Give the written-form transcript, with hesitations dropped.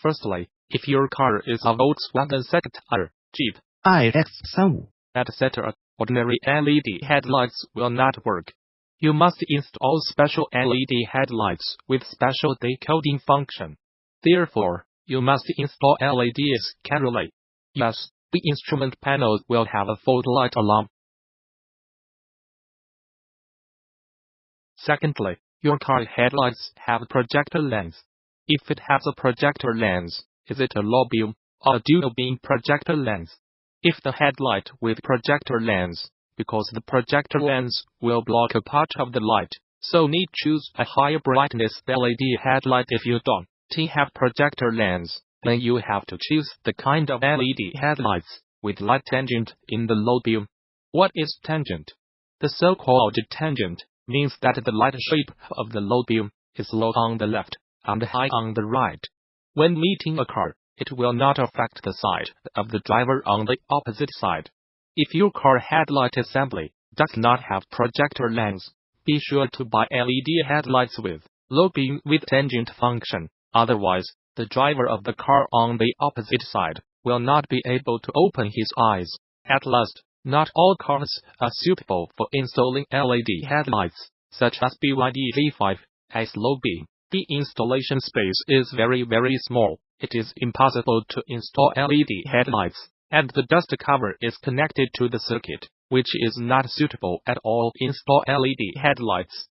Firstly, if your car is a Volkswagen Sector, Jeep, iX35, etc., ordinary LED headlights will not work. You must install special LED headlights with special decoding function. Therefore, you must install LEDs carefully. Yes, the instrument panel will have a fault light alarm. Secondly, your car headlights have a projector lens. If it has a projector lens, is it a low beam or a dual beam projector lens? If the headlight with projector lens, because the projector lens will block a part of the light, so need choose a higher brightness LED headlight. If you don't have projector lens, then you have to choose the kind of LED headlights with light tangent in the low beam. What is tangent? The so-called tangent means that the light shape of the low beam is low on the left and high on the right. When meeting a car, it will not affect the side of the driver on the opposite side. If your car headlight assembly does not have projector lens, be sure to buy LED headlights with low beam with tangent function. Otherwise, the driver of the car on the opposite side will not be able to open his eyes. At last, not all cars are suitable for installing LED headlights, such as BYD Z5's low beam. The installation space is very small. It is impossible to install LED headlights, and the dust cover is connected to the circuit, which is not suitable at all. Install LED headlights